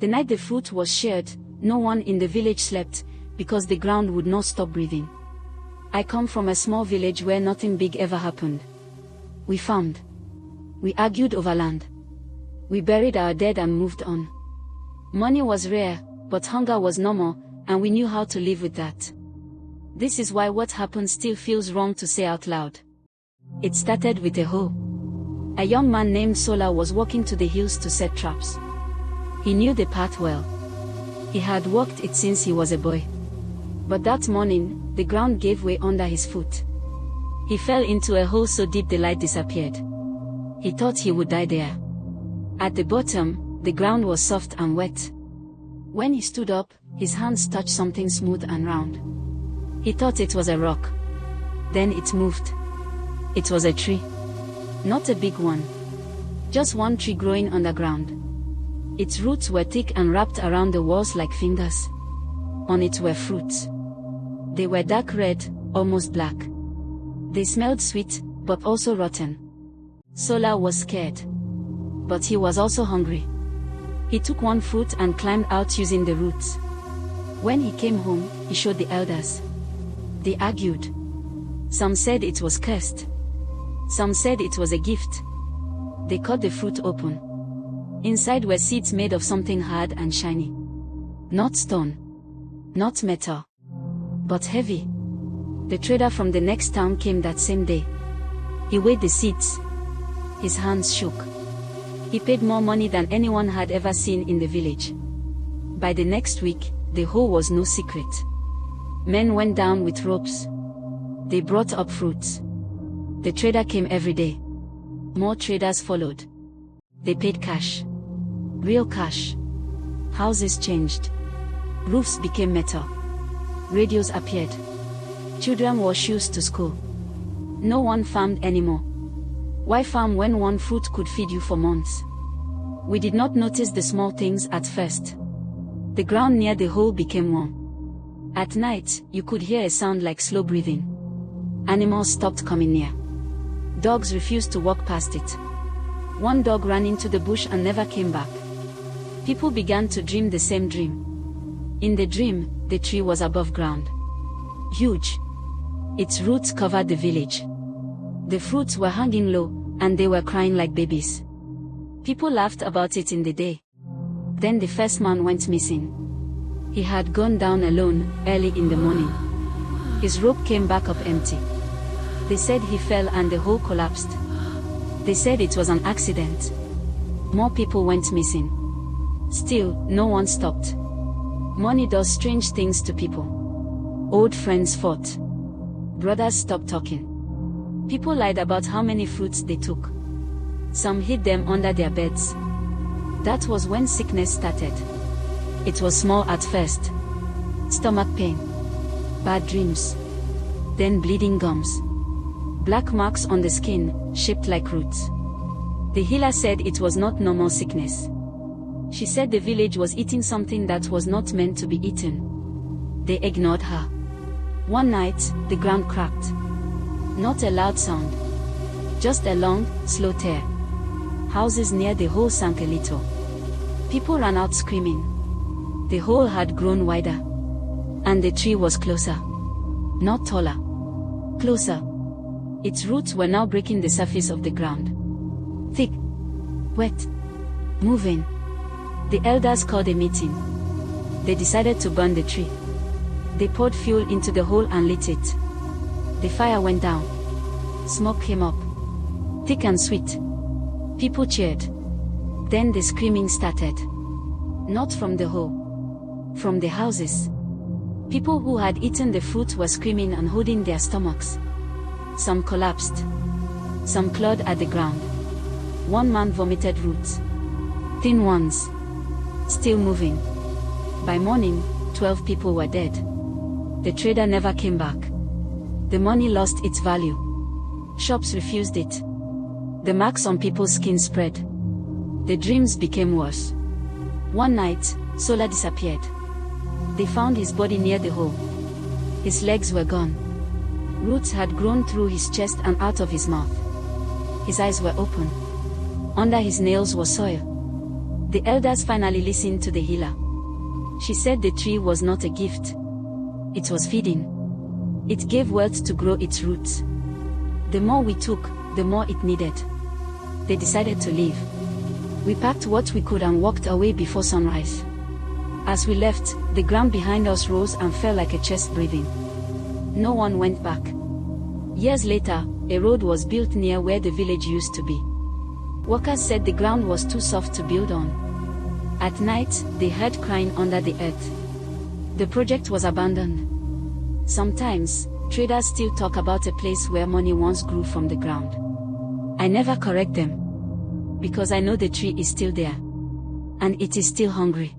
The night the fruit was shared, no one in the village slept, because the ground would not stop breathing. I come from a small village where nothing big ever happened. We farmed. We argued over land. We buried our dead and moved on. Money was rare, but hunger was normal, and we knew how to live with that. This is why what happened still feels wrong to say out loud. It started with a hoe. A young man named Sola was walking to the hills to set traps. He knew the path well. He had walked it since he was a boy. But that morning, the ground gave way under his foot. He fell into a hole so deep the light disappeared. He thought he would die there. At the bottom, the ground was soft and wet. When he stood up, his hands touched something smooth and round. He thought it was a rock. Then it moved. It was a tree. Not a big one. Just one tree growing underground. Its roots were thick and wrapped around the walls like fingers. On it were fruits. They were dark red, almost black. They smelled sweet, but also rotten. Sola was scared. But he was also hungry. He took one fruit and climbed out using the roots. When he came home, he showed the elders. They argued. Some said it was cursed. Some said it was a gift. They cut the fruit open. Inside were seeds made of something hard and shiny. Not stone. Not metal. But heavy. The trader from the next town came that same day. He weighed the seeds. His hands shook. He paid more money than anyone had ever seen in the village. By the next week, the hoe was no secret. Men went down with ropes. They brought up fruits. The trader came every day. More traders followed. They paid cash. Real cash. Houses changed. Roofs became metal. Radios appeared. Children wore shoes to school. No one farmed anymore. Why farm when one fruit could feed you for months? We did not notice the small things at first. The ground near the hole became warm. At night, you could hear a sound like slow breathing. Animals stopped coming near. Dogs refused to walk past it. One dog ran into the bush and never came back. People began to dream the same dream. In the dream, the tree was above ground. Huge. Its roots covered the village. The fruits were hanging low, and they were crying like babies. People laughed about it in the day. Then the first man went missing. He had gone down alone, early in the morning. His rope came back up empty. They said he fell and the hole collapsed. They said it was an accident. More people went missing. Still, no one stopped. Money does strange things to people. Old friends fought. Brothers stopped talking. People lied about how many fruits they took. Some hid them under their beds. That was when sickness started. It was small at first. Stomach pain. Bad dreams. Then bleeding gums. Black marks on the skin, shaped like roots. The healer said it was not normal sickness. She said the village was eating something that was not meant to be eaten. They ignored her. One night, the ground cracked. Not a loud sound. Just a long, slow tear. Houses near the hole sank a little. People ran out screaming. The hole had grown wider. And the tree was closer. Not taller. Closer. Its roots were now breaking the surface of the ground. Thick. Wet. Moving. The elders called a meeting. They decided to burn the tree. They poured fuel into the hole and lit it. The fire went down. Smoke came up. Thick and sweet. People cheered. Then the screaming started. Not from the hole. From the houses. People who had eaten the fruit were screaming and holding their stomachs. Some collapsed. Some clawed at the ground. One man vomited roots. Thin ones. Still moving. By morning, 12 people were dead. The trader never came back. The money lost its value. Shops refused it. The marks on people's skin spread. The dreams became worse. One night, Sola disappeared. They found his body near the hole. His legs were gone. Roots had grown through his chest and out of his mouth. His eyes were open. Under his nails was soil. The elders finally listened to the healer. She said the tree was not a gift. It was feeding. It gave wealth to grow its roots. The more we took, the more it needed. They decided to leave. We packed what we could and walked away before sunrise. As we left, the ground behind us rose and fell like a chest breathing. No one went back. Years later, a road was built near where the village used to be. Workers said the ground was too soft to build on. At night, they heard crying under the earth. The project was abandoned. Sometimes, traders still talk about a place where money once grew from the ground. I never correct them, because I know the tree is still there. And it is still hungry.